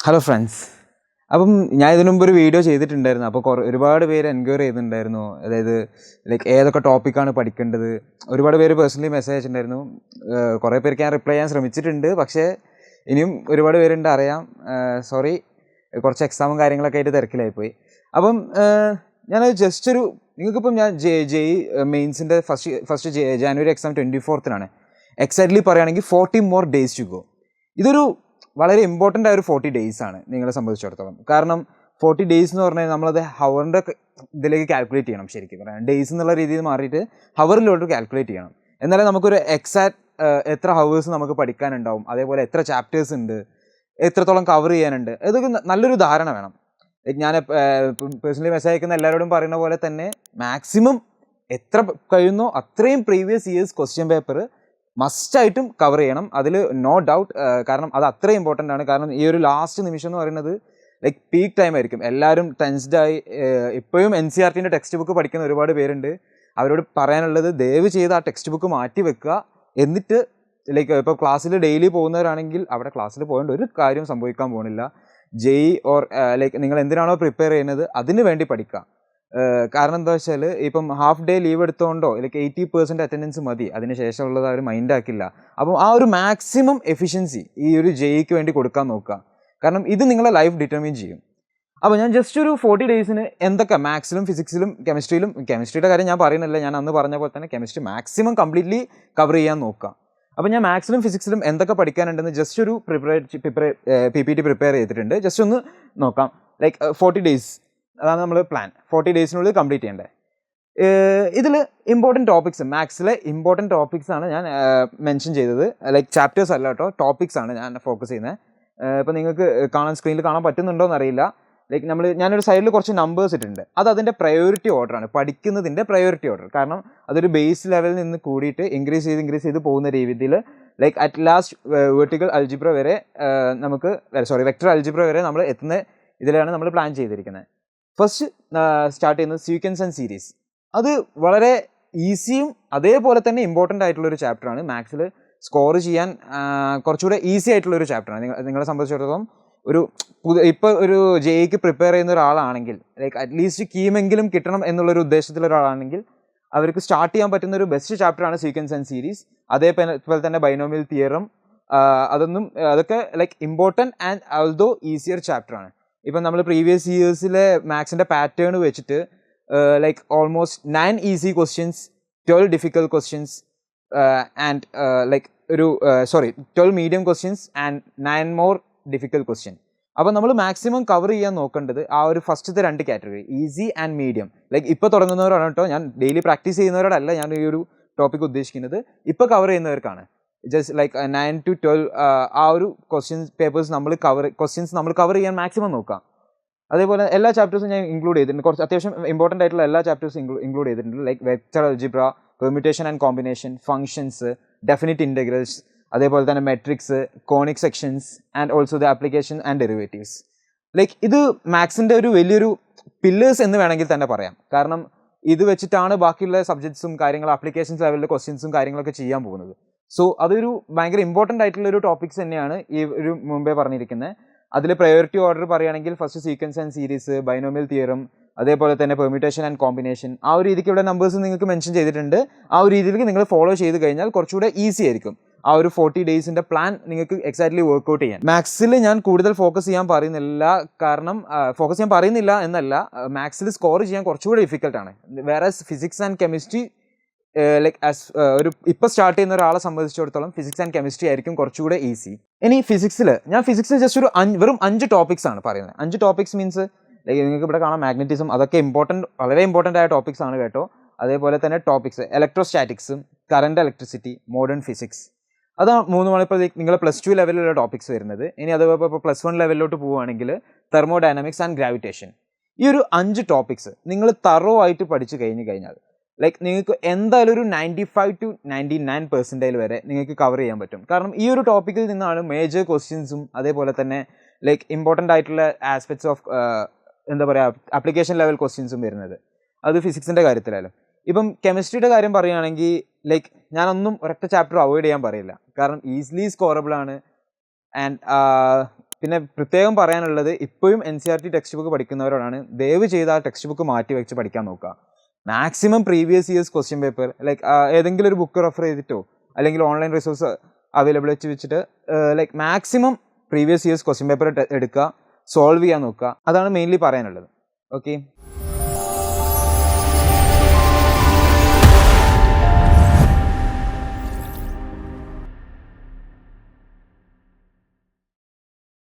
Hello friends. അപ്പം ഞാൻ ഇതിനു മുമ്പ് ഒരു വീഡിയോ ചെയ്തിട്ടുണ്ടായിരുന്നു. അപ്പോൾ ഒരുപാട് പേര് എൻക്വയറി ചെയ്തിട്ടുണ്ടായിരുന്നു. അതായത് ലൈക്ക് ഏതൊക്കെ ടോപ്പിക്കാണ് പഠിക്കേണ്ടത്. ഒരുപാട് പേര് പേഴ്സണലി മെസ്സേജ് അയച്ചിട്ടുണ്ടായിരുന്നു. കുറേ പേർക്ക് ഞാൻ റിപ്ലൈ ചെയ്യാൻ ശ്രമിച്ചിട്ടുണ്ട്. പക്ഷേ ഇനിയും ഒരുപാട് പേരുണ്ട്, അറിയാം. സോറി, കുറച്ച് എക്സാമും കാര്യങ്ങളൊക്കെ ആയിട്ട് തിരക്കിലായിപ്പോയി. അപ്പം ഞാനത് ജസ്റ്റ് ഒരു നിങ്ങൾക്കിപ്പം ഞാൻ ജെ മെയിൻസിൻ്റെ ഫസ്റ്റ് ജാനുവരി എക്സാം 24-നാണ്. എക്സാക്ട്ലി പറയുകയാണെങ്കിൽ 40 more days to go. ഇതൊരു വളരെ ഇമ്പോർട്ടൻ്റ് ആയ ഒരു 40 days ആണ് നിങ്ങളെ സംബന്ധിച്ചിടത്തോളം. കാരണം 40 days എന്ന് പറഞ്ഞാൽ നമ്മളത് ഹവറിൻ്റെ ഇതിലേക്ക് കാൽക്കുലേറ്റ് ചെയ്യണം. ശരിക്കും പറയാം, ഡേയ്സ് എന്നുള്ള രീതിയിൽ മാറിയിട്ട് ഹവറിലോട്ട് കാൽക്കുലേറ്റ് ചെയ്യണം. എന്നാലേ നമുക്കൊരു എക്സാക്ട് എത്ര ഹവേഴ്സ് നമുക്ക് പഠിക്കാനുണ്ടാവും, അതേപോലെ എത്ര ചാപ്റ്റേഴ്സ് ഉണ്ട്, എത്രത്തോളം കവർ ചെയ്യാനുണ്ട്, ഇതൊക്കെ നല്ലൊരു ധാരണ വേണം. ഞാൻ പേഴ്സണലി മെസ്സേജ് അയക്കുന്ന എല്ലാവരോടും പറയുന്ന പോലെ തന്നെ മാക്സിമം എത്ര കഴിയുന്നോ അത്രയും പ്രീവിയസ് ഇയേഴ്സ് ക്വസ്റ്റ്യൻ പേപ്പർ മസ്റ്റായിട്ടും കവർ ചെയ്യണം. അതിൽ നോ ഡൗട്ട്. കാരണം അത് അത്രയും ഇമ്പോർട്ടൻ്റ് ആണ്. കാരണം ഈ ഒരു ലാസ്റ്റ് നിമിഷം എന്ന് പറയുന്നത് ലൈക്ക് പീക്ക് ടൈം ആയിരിക്കും. എല്ലാവരും ടെൻസ്ഡായി ഇപ്പോഴും NCERT ടെക്സ്റ്റ് ബുക്ക് പഠിക്കുന്ന ഒരുപാട് പേരുണ്ട്. അവരോട് പറയാനുള്ളത്, ദയവ് ചെയ്ത് ആ ടെക്സ്റ്റ് ബുക്ക് മാറ്റി വെക്കുക. എന്നിട്ട് ലൈക്ക് ഇപ്പോൾ ക്ലാസ്സിൽ ഡെയിലി പോകുന്നവരാണെങ്കിൽ അവിടെ ക്ലാസ്സിൽ പോകേണ്ട ഒരു കാര്യം സംഭവിക്കാൻ പോകുന്നില്ല. ഓർ ലൈക്ക് നിങ്ങൾ എന്തിനാണോ പ്രിപ്പയർ ചെയ്യുന്നത് അതിന് വേണ്ടി പഠിക്കുക. കാരണം എന്താ വെച്ചാൽ ഇപ്പം ഹാഫ് ഡേ ലീവ് എടുത്തുകൊണ്ടോ ലൈക്ക് 80% അറ്റൻഡൻസ് മതി, അതിന് ശേഷമുള്ളത് അവർ മൈൻഡ് ആക്കില്ല. അപ്പം ആ ഒരു മാക്സിമം എഫിഷ്യൻസി ഈ ഒരു ജെയ്ക്ക് വേണ്ടി കൊടുക്കാൻ നോക്കുക. കാരണം ഇത് നിങ്ങളെ ലൈഫ് ഡിറ്റർമിൻ ചെയ്യും. അപ്പോൾ ഞാൻ ജസ്റ്റ് ഒരു 40 daysന് എന്തൊക്കെ മാത്സിലും ഫിസിക്സിലും കെമിസ്ട്രിയുടെ കാര്യം ഞാൻ പറയുന്നില്ല, ഞാൻ അന്ന് പറഞ്ഞ പോലെ തന്നെ കെമിസ്ട്രി മാക്സിമം കംപ്ലീറ്റ്ലി കവർ ചെയ്യാൻ നോക്കുക. അപ്പോൾ ഞാൻ മാത്സിലും ഫിസിക്സിലും എന്തൊക്കെ പഠിക്കാനുണ്ടെന്ന് ജസ്റ്റ് ഒരു PPT പ്രിപ്പയർ ചെയ്തിട്ടുണ്ട്. ജസ്റ്റ് ഒന്ന് നോക്കാം. ലൈക്ക് 40 days, അതാണ് നമ്മൾ പ്ലാൻ. 40 daysനുള്ളിൽ കംപ്ലീറ്റ് ചെയ്യേണ്ടത്. ഇതിൽ ഇമ്പോർട്ടൻറ്റ് ടോപ്പിക്സ്, മാത്സിലെ ഇമ്പോർട്ടൻറ്റ് ടോപ്പിക്സ് ആണ് ഞാൻ മെൻഷൻ ചെയ്തത്. ലൈക്ക് ചാപ്റ്റേഴ്സ് അല്ല കേട്ടോ, ടോപ്പിക്സ് ആണ് ഞാൻ ഫോക്കസ് ചെയ്യുന്നത്. ഇപ്പോൾ നിങ്ങൾക്ക് സ്ക്രീനിൽ കാണാൻ പറ്റുന്നുണ്ടോ എന്നറിയില്ല. ലൈക്ക് ഞാനൊരു സൈഡിൽ കുറച്ച് നമ്പേഴ്സ് ഇട്ടിട്ടുണ്ട്. അത് അതിൻ്റെ പ്രയോറിറ്റി ഓർഡറാണ്, പഠിക്കുന്നതിൻ്റെ പ്രയോറിറ്റി ഓർഡർ. കാരണം അതൊരു ബേസ് ലെവലിൽ നിന്ന് കൂടിയിട്ട് ഇൻക്രീസ് ചെയ്ത് പോകുന്ന രീതിയിൽ like at last vertical algebra വരെ വെക്ടർ അൽജിബ്ര വരെ നമ്മൾ എത്തുന്ന ഇതിലാണ് നമ്മൾ പ്ലാൻ ചെയ്തിരിക്കുന്നത്. ഫസ്റ്റ് സ്റ്റാർട്ട് ചെയ്യുന്നത് സീക്വൻസ് ആൻഡ് സീരീസ്. അത് വളരെ ഈസിയും അതേപോലെ തന്നെ ഇമ്പോർട്ടൻ്റ് ആയിട്ടുള്ളൊരു ചാപ്റ്ററാണ്. മാത്സിൽ സ്കോർ ചെയ്യാൻ കുറച്ചുകൂടെ ഈസി ആയിട്ടുള്ളൊരു ചാപ്റ്ററാണ്. നിങ്ങളെ സംബന്ധിച്ചിടത്തോളം ഇപ്പോൾ ഒരു ജെയ്ക്ക് പ്രിപ്പയർ ചെയ്യുന്ന ഒരാളാണെങ്കിൽ ലൈക്ക് അറ്റ്ലീസ്റ്റ് കീമെങ്കിലും കിട്ടണം എന്നുള്ളൊരു ഉദ്ദേശത്തിലൊരാളാണെങ്കിൽ അവർക്ക് സ്റ്റാർട്ട് ചെയ്യാൻ പറ്റുന്ന ഒരു ബെസ്റ്റ് ചാപ്റ്ററാണ് സീക്വൻസ് ആൻഡ് സീരീസ്. അതേപോലെ തന്നെ ബൈനോമിയൽ തിയറം, അതൊക്കെ like important and although easier ചാപ്റ്ററാണ്. ഇപ്പം നമ്മൾ പ്രീവിയസ് ഇയേഴ്സിലെ മാത്സിൻ്റെ പാറ്റേൺ വെച്ചിട്ട് like almost 9 easy questions, 12 difficult questions and like 12 medium questions and 9 more difficult question. അപ്പോൾ നമ്മൾ മാക്സിമം കവർ ചെയ്യാൻ നോക്കേണ്ടത് ആ ഒരു ഫസ്റ്റത്തെ 2 category, easy and medium. Like ഇപ്പോൾ തുടങ്ങുന്നവരാണ് കേട്ടോ, ഞാൻ ഡെയിലി പ്രാക്ടീസ് ചെയ്യുന്നവരോടല്ല ഞാൻ ഈ ഒരു ടോപ്പിക് ഉദ്ദേശിക്കുന്നത്. ഇപ്പോൾ കവർ ചെയ്യുന്നവർക്കാണ്. ജസ്റ്റ് ലൈക്ക് 9 to 12 ആ ഒരു ക്വസ്റ്റ്യൻസ് നമ്മൾ കവർ ചെയ്യാൻ മാക്സിമം നോക്കാം. അതേപോലെ എല്ലാ ചാപ്റ്റേഴ്സും ഞാൻ ഇൻക്ലൂഡ് ചെയ്തിട്ടുണ്ട്. കുറച്ച് അത്യാവശ്യം ഇമ്പോർട്ടൻ്റ് ആയിട്ടുള്ള എല്ലാ ചാപ്റ്റേഴ്സും ഇൻക്ലൂഡ് ചെയ്തിട്ടുണ്ട്. Like vector algebra, permutation and combination, functions, definite integrals, അതേപോലെ തന്നെ matrix, conic sections and also the application and derivatives. Like ഇത് മാത്സിൻ്റെ ഒരു വലിയൊരു പില്ലേഴ്സ് എന്ന് വേണമെങ്കിൽ തന്നെ പറയാം. കാരണം ഇത് വെച്ചിട്ടാണ് ബാക്കിയുള്ള സബ്ജക്ട്സും ആപ്ലിക്കേഷൻസ് ലെവലിലെ ക്വസ്റ്റ്യൻസും കാര്യങ്ങളൊക്കെ ചെയ്യാൻ പോകുന്നത്. സോ അതൊരു ഭയങ്കര ഇമ്പോർട്ടൻ്റ് ആയിട്ടുള്ള ഒരു ടോപ്പിക്സ് തന്നെയാണ് ഈ ഒരു മുമ്പേ പറഞ്ഞിരിക്കുന്നത്. അതിൽ പ്രയോറിറ്റി ഓർഡർ പറയുകയാണെങ്കിൽ first sequence and series, binomial theorem, അതേപോലെ തന്നെ പെർമ്യൂട്ടേഷൻ ആൻഡ് കോമ്പിനേഷൻ. ആ ഒരു രീതിക്ക് ഇവിടെ നമ്പേഴ്സ് നിങ്ങൾക്ക് മെൻഷൻ ചെയ്തിട്ടുണ്ട്. ആ ഒരു രീതിയിലേക്ക് നിങ്ങൾ ഫോളോ ചെയ്ത് കഴിഞ്ഞാൽ കുറച്ചുകൂടെ ഈസി ആയിരിക്കും ആ ഒരു 40 daysൻ്റെ പ്ലാൻ നിങ്ങൾക്ക് എക്സാക്ട്ലി വർക്ക്ഔട്ട് ചെയ്യാൻ. മാത്സിൽ ഞാൻ കൂടുതൽ ഫോക്കസ് ചെയ്യാൻ പറയുന്നില്ല എന്നല്ല, മാത്സിൽ സ്കോർ ചെയ്യാൻ കുറച്ചുകൂടി ഡിഫിക്കൽട്ടാണ്. വേറെ ഫിസിക്സ് ആൻഡ് കെമിസ്ട്രി ലൈക്ക് ഇപ്പോൾ സ്റ്റാർട്ട് ചെയ്യുന്ന ഒരാളെ സംബന്ധിച്ചിടത്തോളം ഫിസിക്സ് ആൻഡ് കെമിസ്ട്രി ആയിരിക്കും കുറച്ചുകൂടെ ഈസി. ഇനി ഫിസിക്സിൽ ജസ്റ്റ് വെറും 5 ടോപ്പിക്സ് ആണ് പറയുന്നത്. 5 ടോപ്പിക്സ് മീൻസ് ലൈക്ക് നിങ്ങൾക്ക് ഇവിടെ കാണാം മാഗ്നറ്റിസം, അതൊക്കെ വളരെ ഇമ്പോർട്ടൻ്റ് ആയ ടോപ്പിക്സ് ആണ് കേട്ടോ. അതേപോലെ തന്നെ ടോപ്പിക്സ് ഇലക്ട്രോസ്റ്റാറ്റിക്സും, കറണ്ട് ഇലക്ട്രിസിറ്റി, മോഡേൺ ഫിസിക്സ്, അതാണ് 3 ഇപ്പോൾ നിങ്ങൾ +2 ലെവലിലുള്ള ടോപ്പിക്സ് വരുന്നത്. ഇനി അതേപോലെ ഇപ്പോൾ +1 ലെവലിലോട്ട് പോവുകയാണെങ്കിൽ തെർമോഡൈനാമിക്സ് ആൻഡ് ഗ്രാവിറ്റേഷൻ. ഈ ഒരു 5 ടോപ്പിക്സ് നിങ്ങൾ തറോ ആയിട്ട് പഠിച്ചു കഴിഞ്ഞാൽ ലൈക്ക് നിങ്ങൾക്ക് എന്തായാലും ഒരു 95 to 99% വരെ നിങ്ങൾക്ക് കവർ ചെയ്യാൻ പറ്റും. കാരണം ഈ ഒരു ടോപ്പിക്കിൽ നിന്നാണ് മേജർ ക്വസ്റ്റ്യൻസും അതേപോലെ തന്നെ ലൈക്ക് ഇമ്പോർട്ടൻ്റ് ആയിട്ടുള്ള ആസ്പെക്ട്സ് ഓഫ് ആപ്ലിക്കേഷൻ ലെവൽ ക്വസ്റ്റ്യൻസും വരുന്നത്. അത് ഫിസിക്സിൻ്റെ കാര്യത്തിലായാലും. ഇപ്പം കെമിസ്ട്രിയുടെ കാര്യം പറയുകയാണെങ്കിൽ ലൈക്ക് ഞാനൊന്നും ഒരൊറ്റ ചാപ്റ്റർ അവോയ്ഡ് ചെയ്യാൻ പറയില്ല. കാരണം ഈസിലി സ്കോറബിൾ ആണ് ആൻഡ് പിന്നെ പ്രത്യേകം പറയാനുള്ളത് ഇപ്പോഴും NCERT ടെക്സ്റ്റ് ബുക്ക് പഠിക്കുന്നവരോടാണ്, ദയവ് ചെയ്ത് ആ ടെക്സ്റ്റ് ബുക്ക് മാറ്റി വെച്ച് പഠിക്കാൻ നോക്കുക. Maximum previous years question paper like ഏതെങ്കിലും ഒരു ബുക്ക് റെഫർ ചെയ്തിട്ടോ അല്ലെങ്കിൽ ഓൺലൈൻ റിസോഴ്സ് അവൈലബിൾ വെച്ചിട്ട് like maximum previous years question paper എടുക്കുക, സോൾവ് ചെയ്യാൻ നോക്കുക. അതാണ് മെയിൻലി പറയാനുള്ളത്. ഓക്കെ.